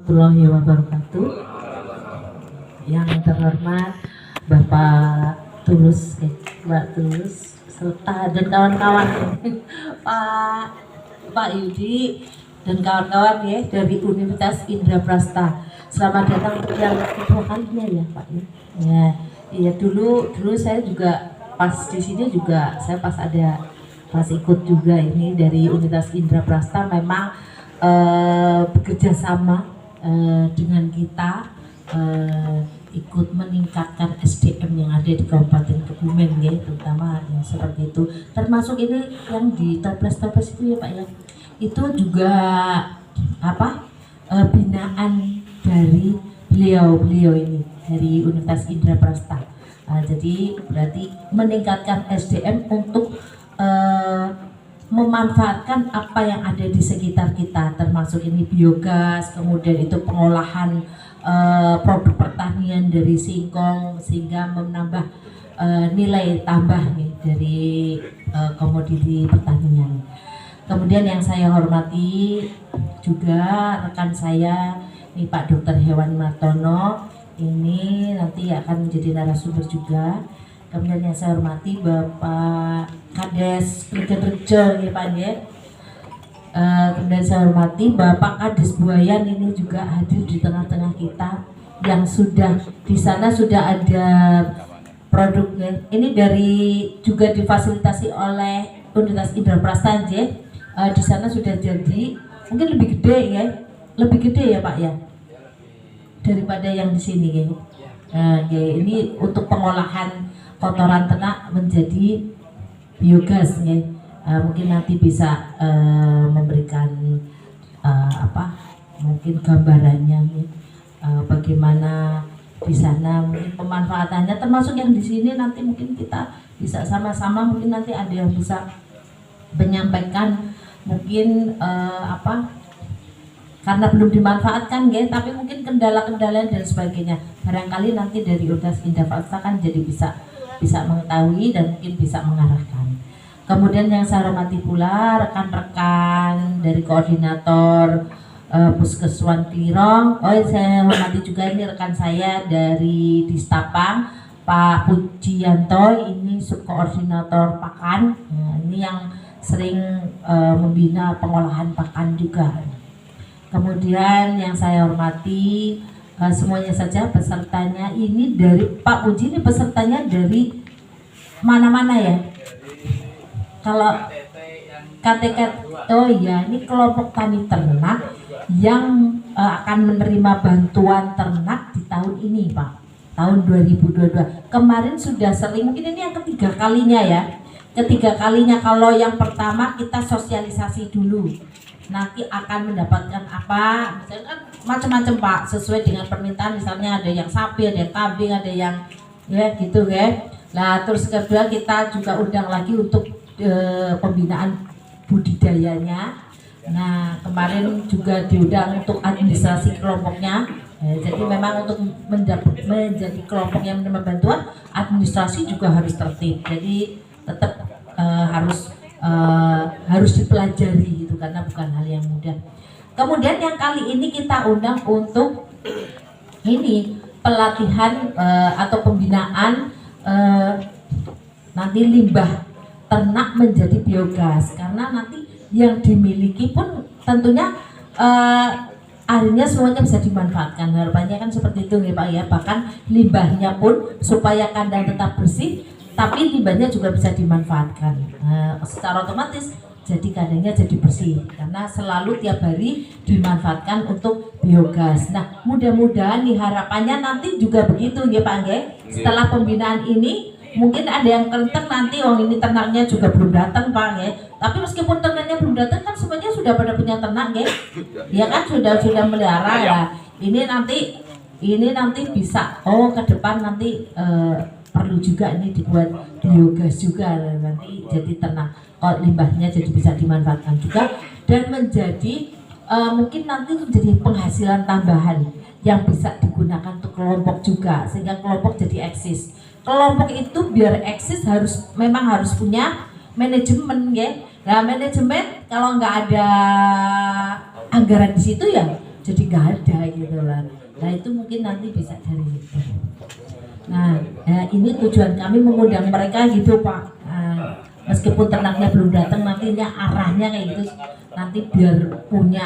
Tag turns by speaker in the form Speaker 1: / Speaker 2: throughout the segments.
Speaker 1: Warahmatullahi wabarakatuh. Yang terhormat Bapak Tulus, Mbak Tulus, serta dan kawan-kawan Pak Pak Yudi dan kawan-kawan ya dari Universitas Indraprasta. Selamat datang untuk yang kedua kalinya ya Pak ya. Ya, iya dulu saya juga pas di sini juga saya pas ikut juga ini dari Universitas Indraprasta memang bekerja sama dengan kita ikut meningkatkan SDM yang ada di Kabupaten Kebumen ya, terutama yang seperti itu. Termasuk ini yang di Toples itu ya Pak ya. Itu juga binaan dari beliau ini dari Universitas Indraprasta. Jadi berarti meningkatkan SDM untuk memanfaatkan apa yang ada di sekitar kita, termasuk ini biogas, kemudian itu pengolahan produk pertanian dari singkong sehingga menambah nilai tambah nih dari komoditi pertanian. Kemudian yang saya hormati juga rekan saya nih Pak Dr. Hewan Martono, ini nanti akan menjadi narasumber juga. Kemudian yang saya hormati Bapak Kades Rejo ya Pak ya. Kemudian saya hormati Bapak Kades Buayan, ini juga hadir di tengah-tengah kita, yang sudah di sana sudah ada produknya. Ini dari juga difasilitasi oleh Universitas Indraprasta ya. Di sana sudah jadi, mungkin lebih gede ya Pak ya daripada yang di sini ya. Ya ini untuk pengolahan kotoran ternak menjadi biogas ya. Mungkin nanti bisa memberikan mungkin gambarannya ya, bagaimana di sana mungkin pemanfaatannya, termasuk yang di sini nanti mungkin kita bisa sama-sama, mungkin nanti ada yang bisa menyampaikan mungkin karena belum dimanfaatkan ya, tapi mungkin kendala-kendala dan sebagainya barangkali nanti dari Universitas Indraprasta kan jadi bisa mengetahui dan mungkin bisa mengarahkan. Kemudian yang saya hormati pula rekan-rekan dari koordinator Puskeswan Klirong. Saya hormati juga ini rekan saya dari Distapang, Pak Pujianto, ini subkoordinator pakan. Nah, ini yang sering membina pengolahan pakan juga. Kemudian yang saya hormati semuanya saja pesertanya ini dari Pak Puji, ini pesertanya dari mana-mana ya? Kalau KTK, oh ya, ini kelompok tani ternak yang akan menerima bantuan ternak di tahun ini Pak, tahun 2022. Kemarin sudah sering, mungkin ini yang ketiga kalinya ya. Ketiga kalinya, kalau yang pertama kita sosialisasi dulu, nanti akan mendapatkan apa, misalnya kan macam-macam Pak, sesuai dengan permintaan, misalnya ada yang sapi, ada yang kambing, ada yang ya gitu ya. Nah terus kedua kita juga undang lagi untuk pembinaan budidayanya. Nah kemarin juga diundang untuk administrasi kelompoknya. Jadi memang untuk menjadi kelompok yang menerima bantuan, administrasi juga harus tertib. Jadi tetap harus dipelajari gitu, karena bukan hal yang mudah. Kemudian yang kali ini kita undang untuk ini pelatihan atau pembinaan nanti limbah ternak menjadi biogas, karena nanti yang dimiliki pun tentunya akhirnya semuanya bisa dimanfaatkan. Harapannya kan seperti itu ya Pak ya. Bahkan limbahnya pun supaya kandang tetap bersih, tapi limbahnya juga bisa dimanfaatkan. Secara otomatis jadi kandangnya jadi bersih karena selalu tiap hari dimanfaatkan untuk biogas. Nah mudah-mudahan nih harapannya nanti juga begitu ya Pak ya. Setelah pembinaan ini mungkin ada yang kenteng nanti, ini ternaknya juga belum datang Pak ya. Tapi meskipun ternaknya belum datang kan semuanya sudah pada punya ternak ya. Ya kan sudah melihara ya. Ini nanti bisa ke depan nanti perlu juga ini dibuat biogas juga nanti, jadi ternak limbahnya jadi bisa dimanfaatkan juga dan menjadi mungkin nanti menjadi penghasilan tambahan yang bisa digunakan untuk kelompok juga, sehingga kelompok jadi eksis. Kelompok itu biar eksis memang harus punya manajemen ya. Nah manajemen kalau nggak ada anggaran di situ ya jadi nggak ada gitu lah. Nah itu mungkin nanti bisa dari situ. Nah ini tujuan kami mengundang mereka gitu Pak. Meskipun ternaknya belum datang, nantinya arahnya kayak gitu, nanti biar punya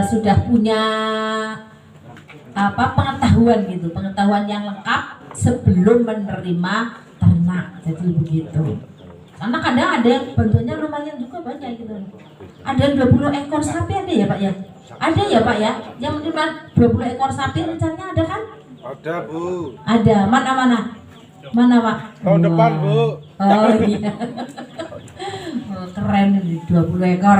Speaker 1: sudah punya pengetahuan gitu, pengetahuan yang lengkap sebelum menerima ternak. Jadi begitu. Karena kadang ada yang bentuknya lumayan juga banyak gitu. Ada yang 20 ekor sapi ada ya Pak ya? Ada ya Pak ya? Yang menerima 20 ekor sapi rencananya ada kan?
Speaker 2: Ada Bu.
Speaker 1: Ada. Mana Pak?
Speaker 2: Tahun depan Bu.
Speaker 1: Oh iya. Oh, keren ini 20 ekor.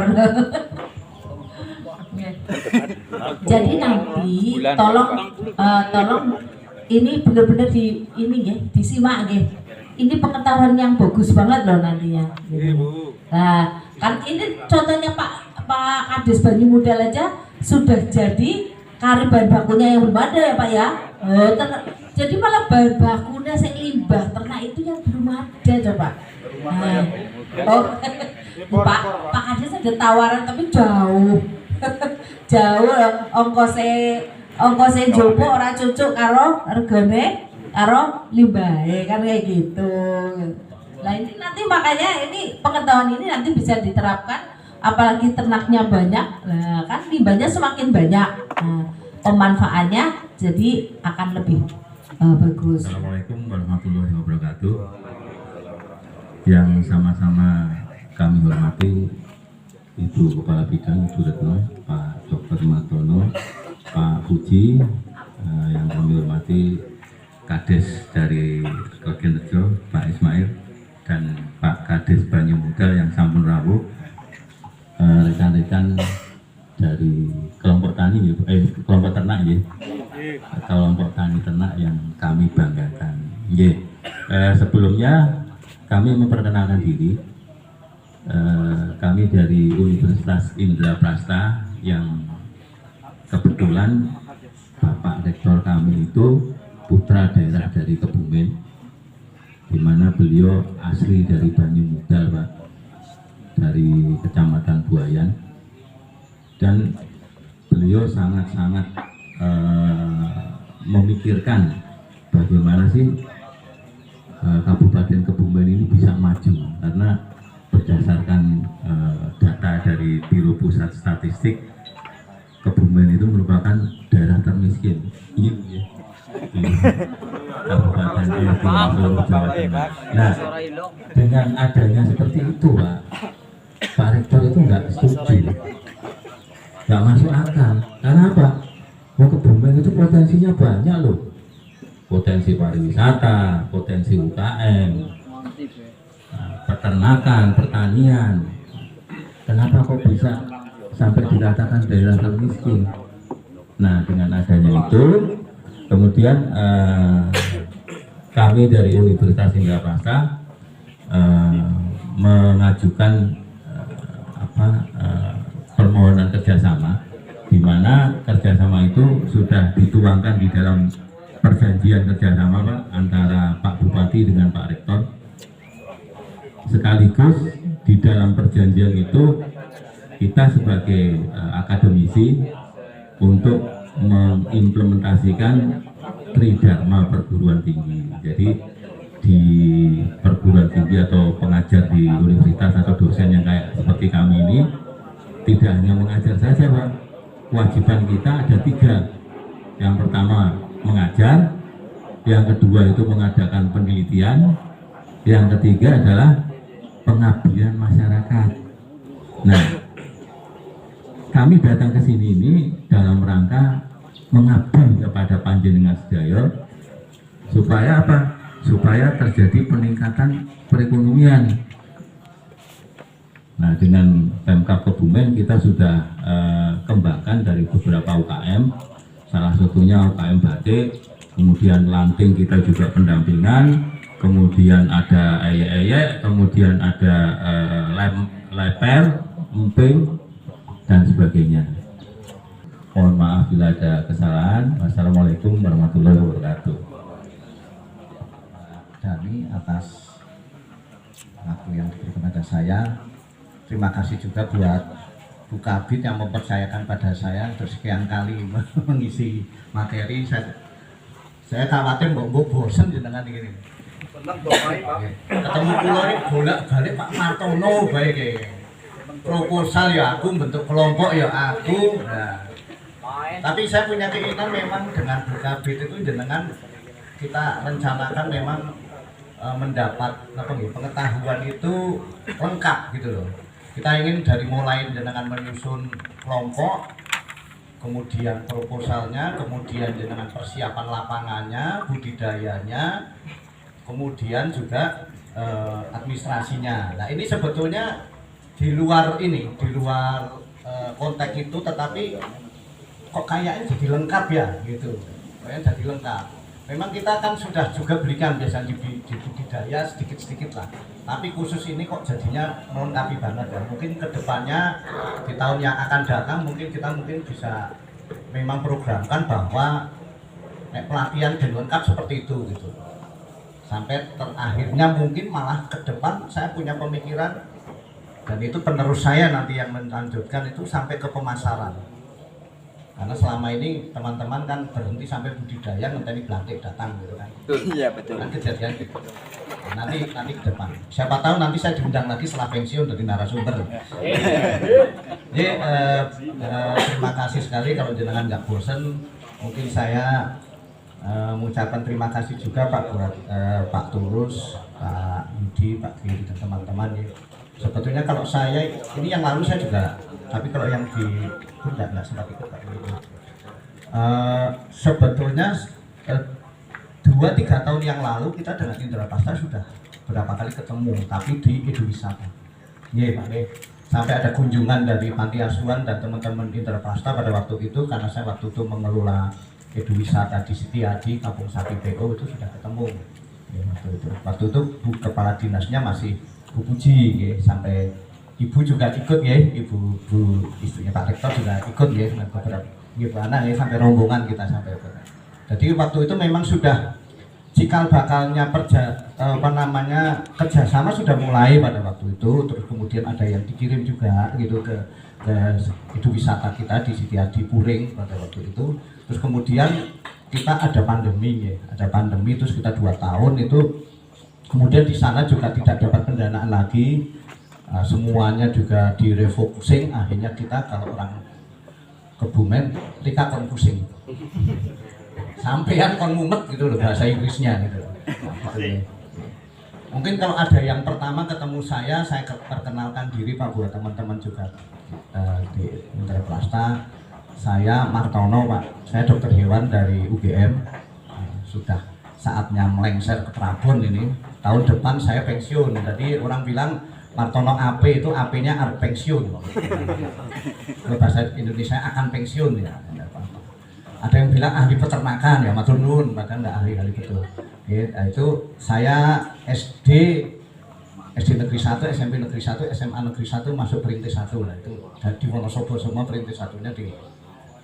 Speaker 1: Jadi nanti tolong ini benar-benar disimak ya. Ini pengetahuan yang bagus banget loh nantinya. Nah, kan ini contohnya Pak Kades Banyu Modal aja sudah jadi kari bahan bakunya yang belum ada ya Pak ya. Jadi malah bahan bakunya limbah ternak itu yang belum ada coba. Pak Kades ada tawaran tapi jauh. Jauh ongkose jopo ora cocok karo regane karo limbah kan kayak gitu. Nah ini nanti makanya ini pengetahuan ini nanti bisa diterapkan, apalagi ternaknya banyak, nah kan limbahnya semakin banyak, pemanfaatannya jadi akan lebih bagus.
Speaker 3: Assalamualaikum warahmatullahi wabarakatuh. Yang sama-sama kami hormati Ibu Kepala Bidang Ibu Retno, Pak Dr. Matono, Pak Puji, yang kami hormati Kades dari Regenrejo, Pak Ismail, dan Pak Kades Banyu Modal yang sampun rawuh, rekan-rekan dari kelompok tani, kelompok ternak ya, kelompok tani ternak yang kami banggakan. Sebelumnya kami memperkenalkan diri. Kami dari Universitas Indraprasta yang kebetulan Bapak Rektor kami itu putra daerah dari Kebumen, di mana beliau asli dari Banyu Modal Pak, dari Kecamatan Buayan, dan beliau sangat-sangat memikirkan bagaimana sih Kabupaten Kebumen ini bisa maju, karena berdasarkan data dari Biro Pusat Statistik, Kebumen itu merupakan daerah termiskin. Iya. Kabupaten di seluruh Jawa Tengah. Nah, dengan adanya seperti itu, Pak Rektor itu nggak setuju, nggak masuk akal. Karena apa? Kebumen itu potensinya banyak loh, potensi pariwisata, potensi UKM, peternakan, pertanian. Kenapa kok bisa sampai dikatakan daerah termiskin? Nah, dengan adanya itu, kemudian kami dari Universitas Indraprasta mengajukan permohonan kerjasama, di mana kerjasama itu sudah dituangkan di dalam perjanjian kerjasama Pak, antara Pak Bupati dengan Pak Rektor. Sekaligus di dalam perjanjian itu kita sebagai akademisi untuk mengimplementasikan Tridharma perguruan tinggi. Jadi di perguruan tinggi atau pengajar di universitas atau dosen yang kayak seperti kami ini tidak hanya mengajar saja Pak, kewajiban kita ada 3. Yang pertama mengajar, yang kedua itu mengadakan penelitian, yang ketiga adalah pengabdian masyarakat. Nah, kami datang ke sini ini dalam rangka mengabdi kepada panjenengan sedaya, supaya apa? Supaya terjadi peningkatan perekonomian. Nah, dengan Pemkab Kebumen kita sudah kembangkan dari beberapa UKM, salah satunya UKM batik, kemudian lanting kita juga pendampingan, kemudian ada eyek-eyek, kemudian ada leper, emping, dan sebagainya. Mohon maaf bila ada kesalahan. Wassalamualaikum warahmatullahi wabarakatuh.
Speaker 4: Dari atas waktu yang diberi kepada saya, terima kasih juga buat Bu Kabid yang mempercayakan pada saya tersekian kali mengisi materi. Saya khawatir mbok bosen jenengan ini. Ketemu kula iki bolak-balik Pak Martono bae iki. Proposal ya aku, bentuk kelompok ya aku. Nah, tapi saya punya keinginan memang dengan Bu Kabid itu jenengan kita rencanakan memang mendapat pengetahuan itu lengkap gitu loh. Kita ingin dari mulai jenengan menyusun kelompok, kemudian proposalnya, kemudian jenengan persiapan lapangannya, budidayanya, kemudian juga administrasinya. Nah ini sebetulnya di luar konteks itu, tetapi kok kayaknya jadi lengkap ya gitu, kayaknya jadi lengkap. Memang kita kan sudah juga berikan biasanya di budidaya sedikit-sedikit lah, tapi khusus ini kok jadinya melengkapi banget ya. Mungkin kedepannya di tahun yang akan datang mungkin kita bisa memang programkan bahwa pelatihan dan lengkap seperti itu gitu. Sampai terakhirnya mungkin malah ke depan saya punya pemikiran, dan itu penerus saya nanti yang melanjutkan itu sampai ke pemasaran. Karena selama ini teman-teman kan berhenti sampai budidaya, ngenteni Blantik datang gitu kan.
Speaker 5: Iya betul.
Speaker 4: Kan kejadian gitu. Nanti ke depan. Siapa tahu nanti saya diundang lagi setelah pensiun dari narasumber. Jadi terima kasih sekali kalau jenengan nggak bosen. Mungkin saya mengucapkan terima kasih juga Pak Tulus, Pak Yudi, Pak Giri dan teman-teman ya. Sebetulnya kalau saya ini yang lalu saya juga, tapi kalau yang di nggak sempat ikut Pak Yudi. Sebetulnya 2-3 tahun yang lalu kita dengan Indra Pasta sudah berapa kali ketemu, tapi di Eduwisata. Iya Pak, sampai ada kunjungan dari Panti Asuhan dan teman-teman Indra Pasta pada waktu itu, karena saya waktu itu mengelola Eduwisata di Setiadi, Kampung Sapi PO, itu sudah ketemu. Ya, waktu itu Bu Kepala Dinasnya masih Bu Puji, ya, sampai Ibu juga ikut ya, Bu istrinya Pak Rektor juga ikut ya, beberapa gimana ya, sampai rombongan kita sampai. Jadi waktu itu memang sudah cikal bakalnya kerjasama sudah mulai pada waktu itu. Terus kemudian ada yang dikirim juga gitu ke Eduwisata kita di Setiadi Puring pada waktu itu. Terus kemudian kita ada pandemi ya, terus kita 2 tahun itu, kemudian di sana juga tidak dapat pendanaan lagi, semuanya juga direfocusing. Akhirnya kita kalau orang Kebumen, Rika kon pusing, sampean kon mumet gitu loh bahasa Inggrisnya gitu. Mungkin kalau ada yang pertama ketemu saya perkenalkan diri Pak, buat teman-teman juga di Indra Pasta. Saya Martono Pak, saya dokter hewan dari UGM. Sudah saatnya melengsar ke Prabon ini. Tahun depan saya pensiun, jadi orang bilang Martono AP itu AP-nya pensiun. Kalau bahasa Indonesia akan pensiun ya. Ada yang bilang ahli peternakan ya, matur nuwun, bahkan enggak ahli betul. Ya, itu saya SD Negeri 1, SMP Negeri 1, SMA Negeri 1, masuk Perintis 1 lah itu. Jadi Wonosobo semua Perintis 1-nya di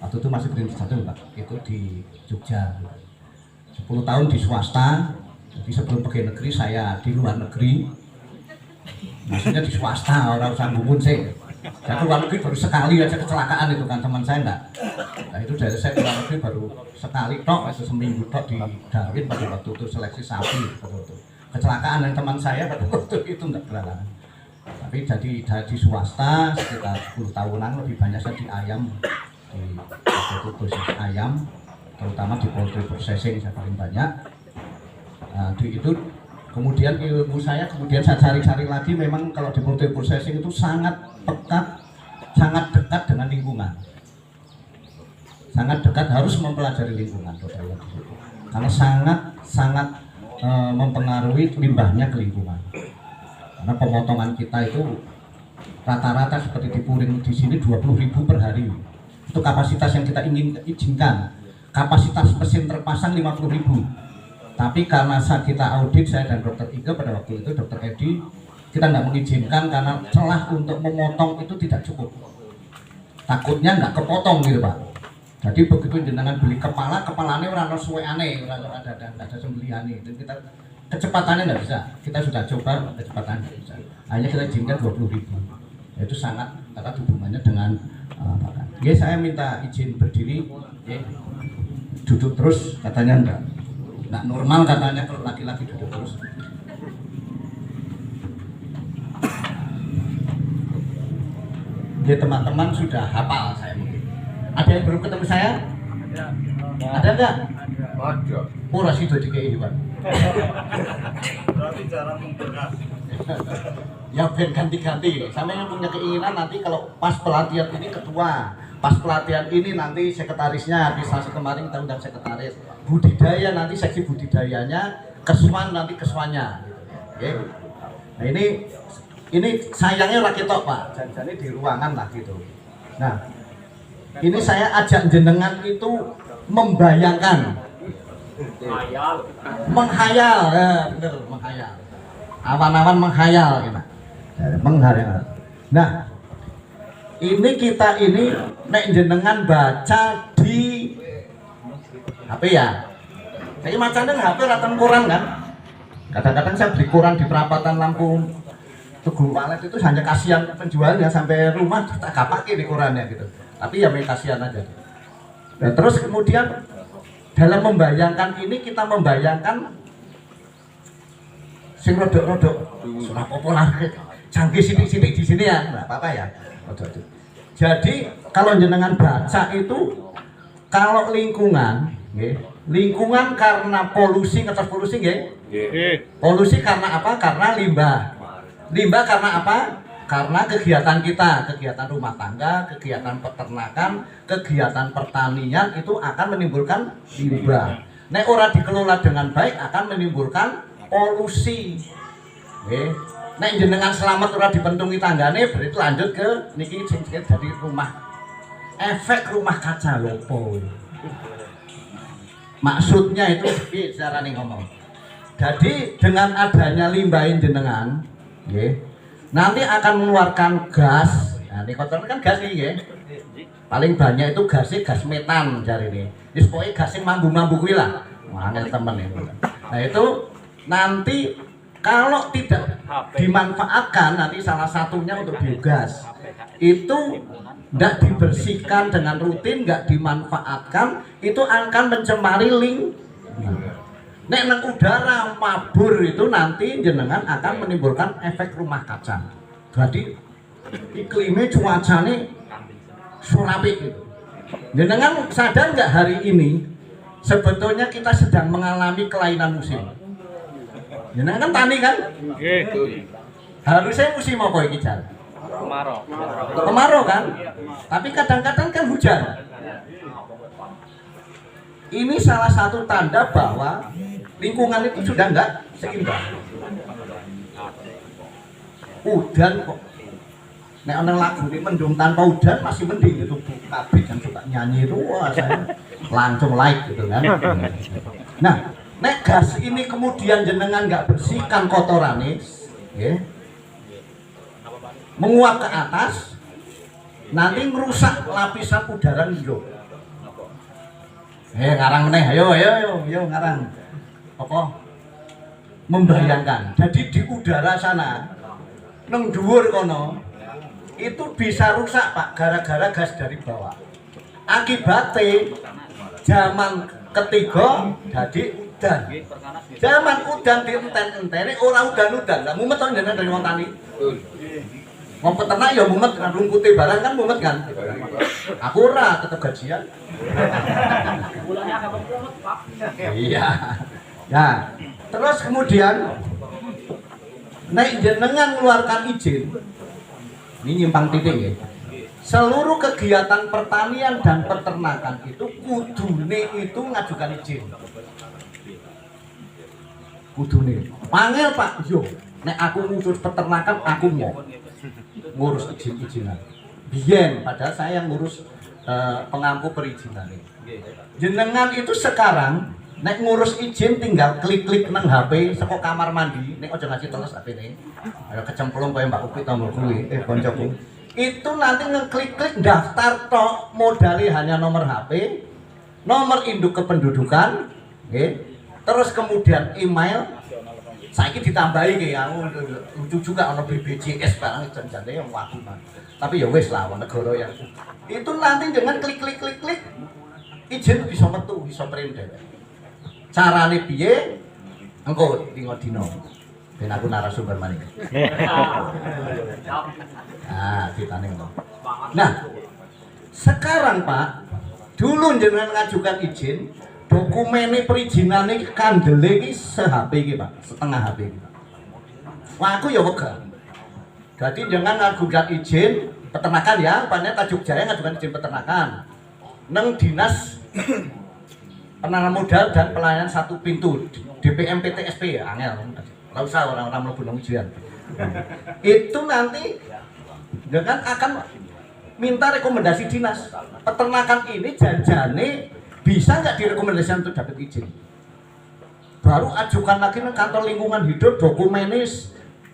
Speaker 4: waktu itu masih Perintis 1 Pak. Itu di Jogja. 10 tahun di swasta. Jadi sebelum pegawai negeri saya di luar negeri. Maksudnya di swasta, orang usah ngumpul sih. Saya ke luar negeri baru sekali aja kecelakaan itu kan, teman saya enggak. Nah itu dari saya ke luar negeri baru sekali tok, itu seminggu tok di Darwin pada waktu itu seleksi sapi pada waktu itu. Kecelakaan dan teman saya pada waktu itu enggak kecelakaan. Tapi jadi di swasta sekitar 10 tahunan, lebih banyak saya di ayam, di bisnis ayam, terutama di poultry processing saya paling banyak. Nah, di itu kemudian ilmu saya kemudian saya cari-cari lagi. Memang kalau di poultry processing itu sangat dekat dengan lingkungan, sangat dekat, harus mempelajari lingkungan karena sangat mempengaruhi limbahnya ke lingkungan. Karena pemotongan kita itu rata-rata seperti di Puring di sini 20.000 per hari, itu kapasitas yang kita izinkan. Kapasitas mesin terpasang 50.000. Tapi karena saat kita audit, saya dan Dokter Ika pada waktu itu, Dokter Edi, kita nggak mengizinkan karena celah untuk memotong itu tidak cukup. Takutnya nggak kepotong gitu Pak. Jadi begitu jenengan beli kepalanya orang sesuai aneh, orang ada sembelihan itu, kita kecepatannya nggak bisa. Kita sudah coba kecepatannya nggak bisa. Hanya kita izinkan 20.000. Itu sangat erat hubungannya dengan pakan. Oke, saya minta izin berdiri. Oke. Duduk terus katanya enggak normal katanya kalau laki-laki duduk terus. Oke, teman-teman sudah hafal saya mungkin. Ada yang belum ketemu saya? Ada enggak?
Speaker 2: Ada.
Speaker 4: Oh, Rasido DKI Pak.
Speaker 2: Berarti jarang memberkas.
Speaker 4: Ya ben ganti-ganti. Sampai yang punya keinginan nanti kalau pas pelatihan ini ketua, pas pelatihan ini nanti sekretarisnya, administrasi kemarin kita undang sekretaris, budidaya nanti seksi budidayanya, keswan nanti keswannya. Oke. Nah ini sayangnya rakyat tok Pak, jadi di ruangan lah gitu. Nah ini saya ajak jenengan itu membayangkan, menghayal, ya bener menghayal, awan-awan menghayal, gitu. Menghayal. Nah ini kita ini nek jenengan baca di HP ya. Saya macamnya HP ratan koran kan. Kadang-kadang saya beli koran di perapatan Lampung Tugu Walet itu hanya kasihan penjualnya sampai rumah tak pakai di korannya gitu. Tapi ya main kasihan aja. Nah, terus kemudian dalam membayangkan ini kita membayangkan sing rodok-rodok sudah populer canggih sidik-sidik di sini ya, nggak apa-apa ya. Jadi kalau jenengan baca itu kalau lingkungan, lingkungan karena polusi, ngetes polusi, polusi karena apa? Karena limbah. Limbah karena apa? Karena kegiatan kita, kegiatan rumah tangga, kegiatan peternakan, kegiatan pertanian itu akan menimbulkan limbah. Nek ora dikelola dengan baik akan menimbulkan polusi. Nek jenengan selamat ora dipentungi tanggane, berarti lanjut ke niki sing dari rumah. Efek rumah kaca lopo. Maksudnya itu piye carane ngomong. Jadi dengan adanya limbah jenengan, nanti akan mengeluarkan gas. Nah, ini kotoran kan gas ini, paling banyak itu gas metan jari ini. Ini pokoknya gas yang mambu-mambu kuwi lah. Wah, angel temen ini. Nah itu nanti kalau tidak dimanfaatkan, nanti salah satunya untuk biogas itu tidak dibersihkan dengan rutin, nggak dimanfaatkan, itu akan mencemari lingkungan. Nek nang udara mabur itu nanti jenengan akan menimbulkan efek rumah kaca. Jadi iklimnya cuacanya surapi gitu. Jenengan sadar nggak hari ini sebetulnya kita sedang mengalami kelainan musim. Jenengan kan tani kan? Harusnya musim apa iki Jan? Kemarau kan? Tapi kadang-kadang kan hujan. Ini salah satu tanda bahwa lingkungan itu sudah enggak seimbang. Udan kok. Nek ana lagu ini mendung tanpa udan masih mending itu kabeh yang suka nyanyi itu wah saya langsung like gitu kan. Nah, nek gas ini kemudian jenengan enggak bersihkan kotorannya, menguap ke atas, nanti merusak lapisan udara hijau. Ngarang meneh, ayo ngarang. Apa? Membayangkan. Jadi di udara sana, nang dhuwur kono, itu bisa rusak Pak, gara-gara gas dari bawah. Akibatnya zaman ketiga jadi udan. Zaman udan dienten-enteni ora udan-udan. Lah mumet to jenengan dari wong tani. Wong peternak ya mumet kan rungkute barang kan mumet kan. Aku ora tetep gajian. Bulannya agak mumet, Pak. Iya. Nah, terus kemudian nek jenengan mengeluarkan izin. Ini nyimpang titik ya. Seluruh kegiatan pertanian dan peternakan itu kudune itu ngajukan izin. Kudune. Panggil Pak, yo. Nek aku ngurus peternakan aku mau ngurus izin-izinan. Biyen padahal saya yang ngurus pengampu perizinan. Jenengan itu sekarang nek ngurus izin tinggal klik-klik nang HP saka kamar mandi, nek aja ngasih teles HP-ne. Ayo kecemplung kaya Mbak Upi tombol kuwi, koncoku. Itu nanti ngeklik-klik daftar tok, modalnya hanya nomor HP, nomor induk kependudukan, terus kemudian email, Saiki ditambahi ki aku lucu juga ono BPJS barang janjane yang waduh. Tapi ya wis lah negara yang itu nanti dengan klik izin bisa metu, bisa print dhewe. Carane piye? Engko dingo dino. Ben aku narasumber maning. Nah, ditane ngono. Nah, sekarang Pak, dulu jenengan ngajukan izin, dokumennya perizinannya kandele iki se-HP iki Pak, setengah HP iki Pak. Wah aku ya wegah. Jadi jangan ngajukan izin peternakan ya, umpamanya Tajuk Jaya ngajukan izin peternakan. Neng dinas penanaman modal dan pelayanan satu pintu DPM PTSP ya, angel. Enggak usah orang-orang mlebu nang ujian. Itu nanti jangan akan minta rekomendasi dinas. Peternakan ini janjane bisa nggak direkomendasikan untuk dapat izin? Baru ajukan lagi ke kantor lingkungan hidup dokumennya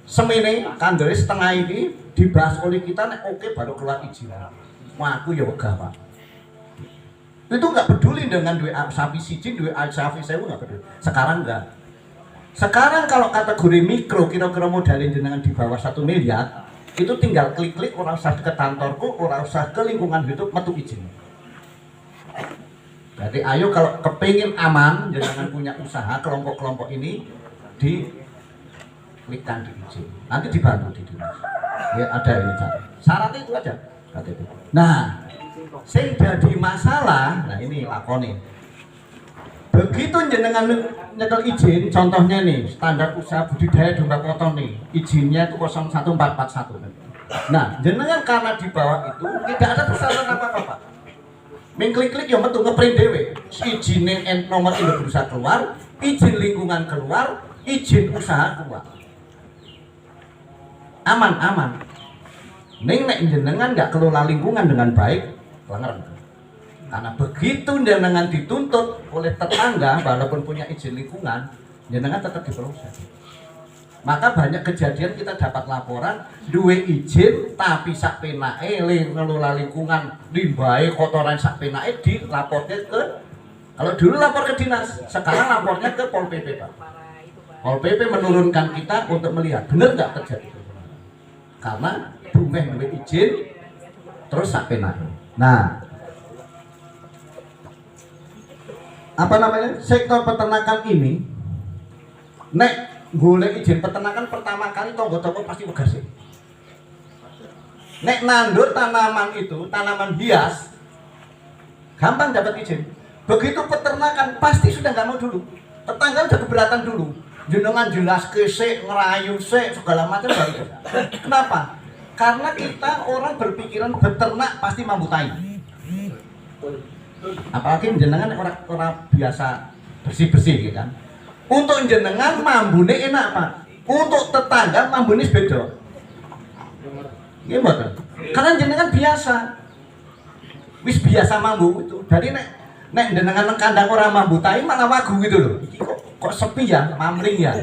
Speaker 4: semene kandere setengah ini dibahas oleh kita, oke baru keluar izin. Wah aku ya wegah Pak. Itu nggak peduli dengan duit sapi siji, duit sapi sewu nggak peduli. Sekarang enggak. Sekarang kalau kategori mikro kira-kira modalin jenengan di bawah 1 miliar, itu tinggal klik-klik, orang usah ke kantorku, orang usah ke lingkungan hidup, metu izin. Jadi ayo kalau kepingin aman, jangan punya usaha kelompok-kelompok ini diklikkan di izin. Nanti dibantu di dinas. Ya ada ini cara. Syaratnya itu aja. KTP. Nah, sing jadi masalah, nah ini lakoni. Begitu jenengan nyekel izin, contohnya nih standar usaha budidaya domba koton nih, izinnya itu 01441. Nah, jenengan karena di bawah itu tidak ada persyaratan apa-apa Pak. Mengklik-klik ya metu ngeprint dhewe. Izine nomor induk berusaha keluar, izin lingkungan keluar, izin usaha keluar. Aman. Ning nek jenengan nggak kelola lingkungan dengan baik, pelanggaran. Karena begitu jenengan dituntut oleh tetangga walaupun punya izin lingkungan, jenengan tetap diproses. Maka banyak kejadian kita dapat laporan duwe izin tapi sak penake ngelola lingkungan limbahe kotoran sak penake dilaporke ke, kalau dulu lapor ke dinas, sekarang lapornya ke Pol PP Pak. Pol PP menurunkan kita untuk melihat benar nggak terjadi. Karena dumeh duwe izin terus sak penake. Nah, apa namanya, sektor peternakan ini nek golek izin peternakan pertama kali tonggo-tonggo pasti wegas. Nek nandur tanaman itu, tanaman hias gampang dapat izin. Begitu peternakan pasti sudah nggak mau dulu. Tetangga udah keberatan dulu. Jenengan jelas kesek, ngerayu sek, segala macam baru. Kenapa? Karena kita orang berpikiran beternak pasti mampu tai. Apalagi jenengan orang biasa bersih-bersih gitu kan. Untuk jenengan mambune enak Pak. Untuk tetangga mambune beda. Nggih mboten. Karena jenengan biasa. Wis biasa mambu itu. Jadi nek jenengan nang kandang orang mambu tai malah wagu gitu loh. Iki kok sepi ya, mamling ya.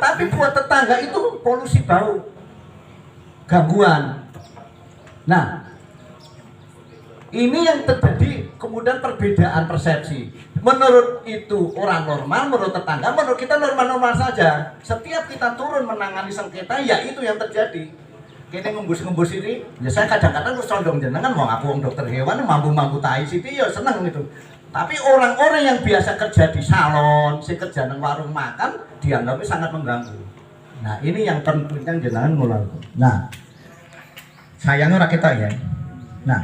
Speaker 4: Tapi buat tetangga itu polusi bau. Gangguan. Nah, ini yang terjadi kemudian perbedaan persepsi. Menurut itu orang normal, menurut tetangga, menurut kita normal-normal saja. Setiap kita turun menangani sengketa, ya itu yang terjadi. Kini ngembus-ngembus ini, ya saya kadang-kadang condong jenengan mau aku orang dokter hewan, mampu-mampu tai siti, ya seneng gitu. Tapi orang-orang yang biasa kerja di salon, si kerja di warung makan, dianggapnya sangat mengganggu. Nah ini yang penting jenengan mulai. Nah, sayangnya kita ya. Nah,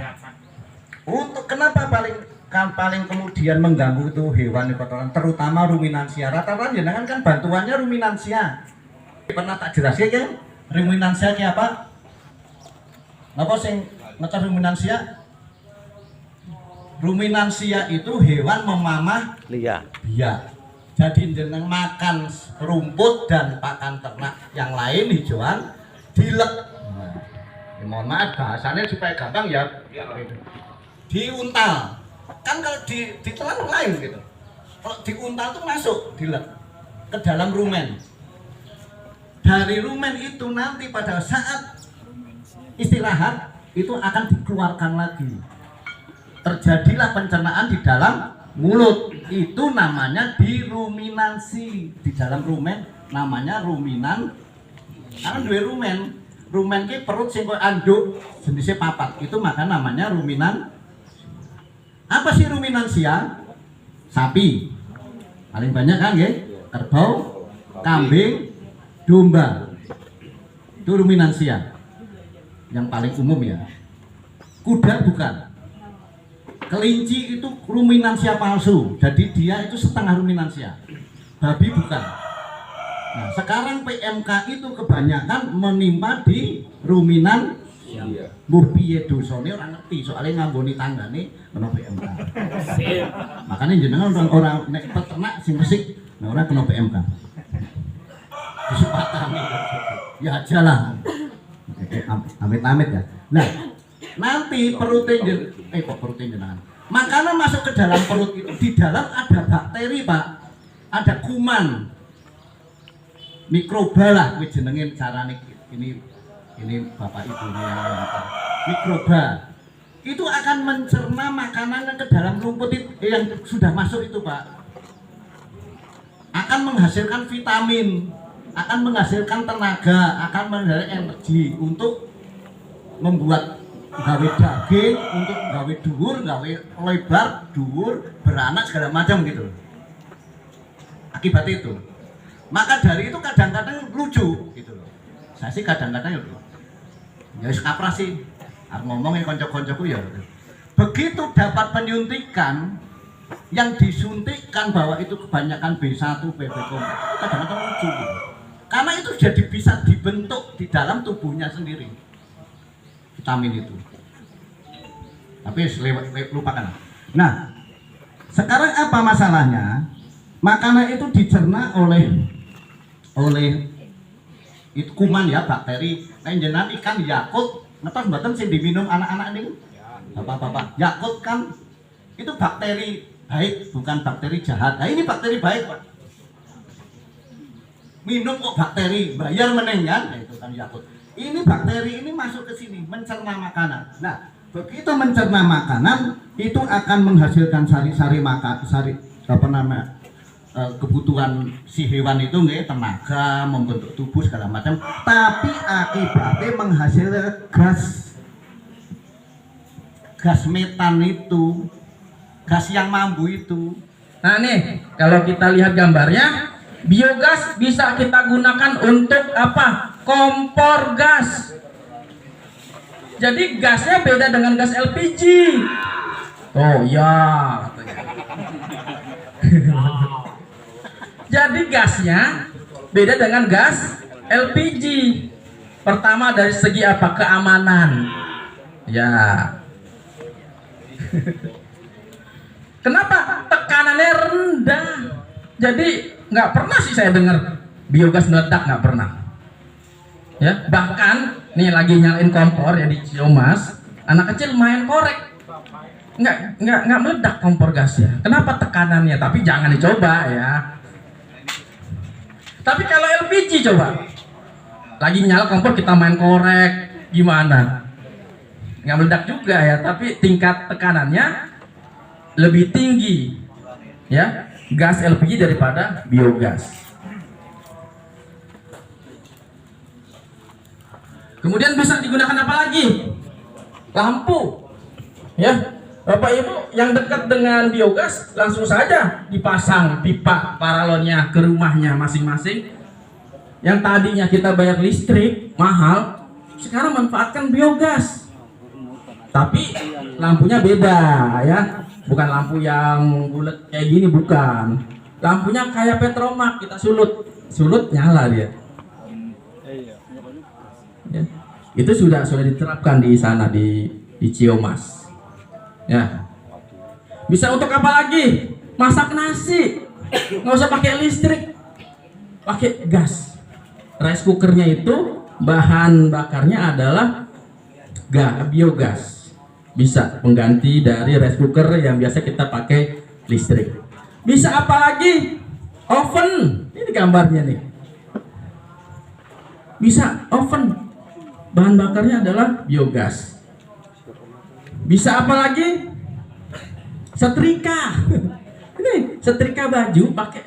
Speaker 4: untuk kenapa paling kemudian mengganggu itu hewan di kotoran, terutama ruminansia. Rata-rata jenengan kan bantuannya ruminansia. Pernah tak jelaskan kan? Ruminansia ki apa? Napa sing ngecer ruminansia? Ruminansia itu hewan memamah biak. Jadi jeneng makan rumput dan pakan ternak yang lain hijauan dilek. Nah, ya mohon maaf bahasanya supaya gampang ya. Diuntal. Kan kalau ditelan lain gitu. Kalau diuntal tuh masuk dilek ke dalam rumen. Dari rumen itu nanti pada saat istirahat itu akan dikeluarkan lagi. Terjadilah pencernaan di dalam mulut. Itu namanya diruminansi. Di dalam rumen namanya ruminan. Karena dua rumen. Rumen ki perut sing koyo anduk jenisnya papat. Itu maka namanya ruminan. Apa sih ruminansia? Sapi. Paling banyak kan nggih? Kerbau, kambing, domba. Itu ruminansia. Yang paling umum ya. Kuda bukan. Kelinci itu ruminansia palsu, jadi dia itu setengah ruminansia. Babi bukan. Nah, sekarang PMK itu kebanyakan menimpa di ruminan. Mbuh piye dosane ora ngerti, soalnya nganggoni tanggane kena PMK. Makanya jenengan orang nek peternak sing resik, nah ora kena PMK. Disepakati. Ya ajalah. Amit-amit ya. Nah, nanti perutnya jenengan. Makanan masuk ke dalam perut itu, di dalam ada bakteri, Pak. Ada kuman. Mikroba lah kuwi jenenge carane ini Bapak Ibunya yang mikroba. Itu akan mencerna makanan yang ke dalam rumput itu, yang sudah masuk itu, Pak. Akan menghasilkan vitamin, akan menghasilkan tenaga, akan menghasilkan energi untuk membuat gawe daging, untuk gawe dhuwur, gawe lebar, dhuwur, beranak segala macam gitu. Akibat itu. Maka dari itu kadang-kadang lucu gitu loh. Saya sih kadang-kadang ya wis kaprah sih. Arep ngomongin kanca-kancaku ya. Begitu dapat penyuntikan yang disuntikkan bahwa itu kebanyakan B1, BB kompleks, kadang-kadang lucu gitu. Karena itu jadi bisa dibentuk di dalam tubuhnya sendiri. Vitamin itu. Tapi lupakan. Nah, sekarang apa masalahnya? Makanan itu dicerna oleh itu kuman ya, bakteri. Nah, jenengan ikan Yakult, ngertos mboten sing diminum anak-anak niku? Bapak-bapak, Yakult kan itu bakteri baik, bukan bakteri jahat. Nah, ini bakteri baik, Pak. Minum kok bakteri, bayar meneng kan? Nah, itu kan Yakult. Ini bakteri ini masuk ke sini mencerna makanan. Nah, begitu mencerna makanan itu akan menghasilkan sari-sari kebutuhan si hewan itu nggih, tenaga, membentuk tubuh segala macam, tapi akibatnya menghasilkan gas metan itu, gas yang mambu itu.
Speaker 5: Nah nih, kalau kita lihat gambarnya, biogas bisa kita gunakan untuk apa? Kompor gas. Jadi gasnya beda dengan gas LPG. Oh ya, jadi gasnya beda dengan gas LPG. Pertama dari segi apa? Keamanan. Ya. Kenapa? Tekanannya rendah. Jadi nggak pernah sih saya dengar biogas meledak, nggak pernah. Ya, bahkan nih lagi nyalain kompor ya di Ciumas, anak kecil main korek, nggak meledak kompor gasnya. Kenapa? Tekanannya. Tapi jangan dicoba ya. Tapi kalau LPG coba, lagi nyala kompor kita main korek, gimana? Nggak meledak juga ya. Tapi tingkat tekanannya lebih tinggi, ya, gas LPG daripada biogas. Kemudian bisa digunakan apa lagi? Lampu, ya. Bapak Ibu yang dekat dengan biogas langsung saja dipasang pipa paralonnya ke rumahnya masing-masing. Yang tadinya kita bayar listrik mahal, sekarang manfaatkan biogas. Tapi lampunya beda ya, bukan lampu yang bulat kayak gini, bukan. Lampunya kayak petromak, kita sulut nyala dia. Ya. Itu sudah diterapkan di sana di Ciumas. Ya. Bisa untuk apa lagi? Masak nasi. Nggak usah pakai listrik, pakai gas. Rice cookernya itu bahan bakarnya adalah biogas. Bisa pengganti dari rice cooker yang biasa kita pakai listrik. Bisa apa lagi? Oven. Ini gambarnya nih. Bisa oven. Bahan bakarnya adalah biogas. Bisa apa lagi? Setrika. setrika baju pakai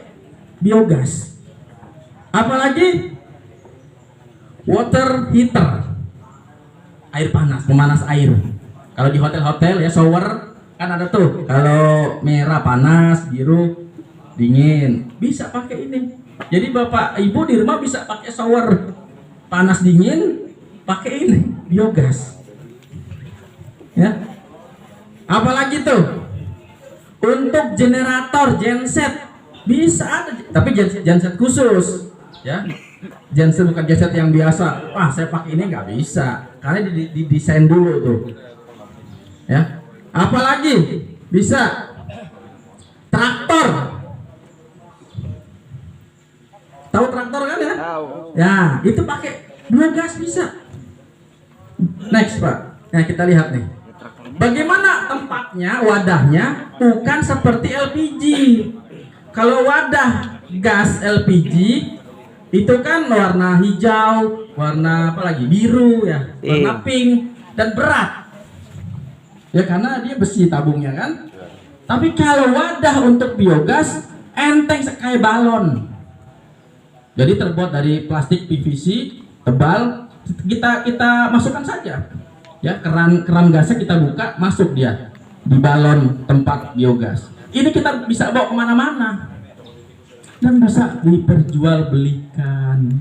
Speaker 5: biogas. Apalagi water heater, air panas, pemanas air. Kalau di hotel-hotel ya shower kan ada tuh, kalau merah panas, biru dingin, bisa pakai ini. Jadi bapak ibu di rumah bisa pakai shower panas dingin, pakai ini biogas. Ya. Apalagi tuh untuk generator genset bisa ada, tapi genset khusus, ya. Genset bukan genset yang biasa. Wah, saya pakai ini nggak bisa, karena didesain dulu tuh. Ya. Apalagi bisa traktor. Tahu traktor kan ya? Ya, itu pakai biogas bisa. Next, Pak. Nah, kita lihat nih. Bagaimana tempatnya, wadahnya bukan seperti LPG. Kalau wadah gas LPG itu kan warna hijau, warna apa lagi? Biru ya, warna pink dan berat. Ya karena dia besi tabungnya kan. Tapi kalau wadah untuk biogas enteng kayak balon. Jadi terbuat dari plastik PVC tebal, kita masukkan saja. Ya, keran gasnya kita buka, masuk dia di balon tempat biogas. Ini kita bisa bawa kemana-mana dan bisa diperjualbelikan.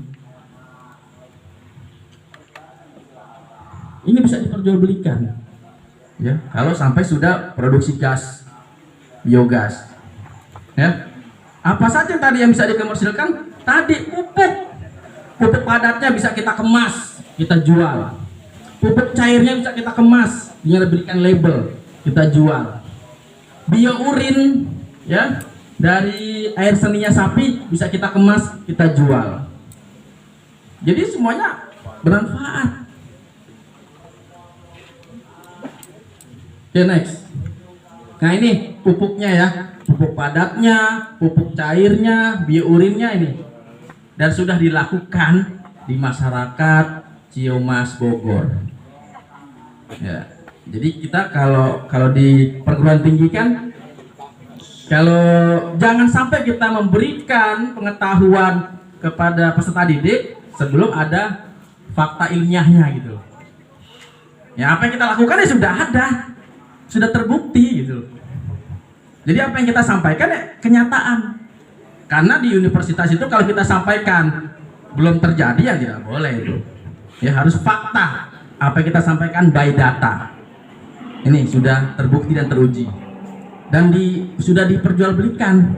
Speaker 5: Ini bisa diperjualbelikan, ya. Kalau sampai sudah produksi gas biogas, ya. Apa saja tadi yang bisa dikomersilkan? Tadi pupuk padatnya bisa kita kemas, kita jual. Pupuk cairnya bisa kita kemas, dengan berikan label, kita jual. Biourin, ya, dari air seninya sapi bisa kita kemas, kita jual. Jadi semuanya bermanfaat. Oke, next. Nah ini pupuknya ya, pupuk padatnya, pupuk cairnya, biourinnya ini. Dan sudah dilakukan di masyarakat Ciumas Bogor. Ya, jadi kita kalau di perguruan tinggi kan, kalau jangan sampai kita memberikan pengetahuan kepada peserta didik sebelum ada fakta ilmiahnya gitu. Ya apa yang kita lakukan ya sudah ada, sudah terbukti gitu. Jadi apa yang kita sampaikan ya kenyataan. Karena di universitas itu kalau kita sampaikan belum terjadi ya tidak boleh itu. Ya harus fakta. Apa yang kita sampaikan by data. Ini sudah terbukti dan teruji. Dan sudah diperjualbelikan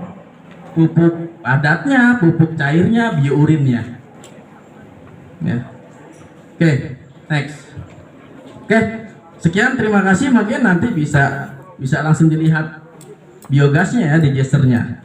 Speaker 5: pupuk padatnya, pupuk cairnya, biourinnya. Ya. Oke, next. Oke, sekian terima kasih. Mungkin nanti bisa langsung dilihat biogasnya ya, digesernya.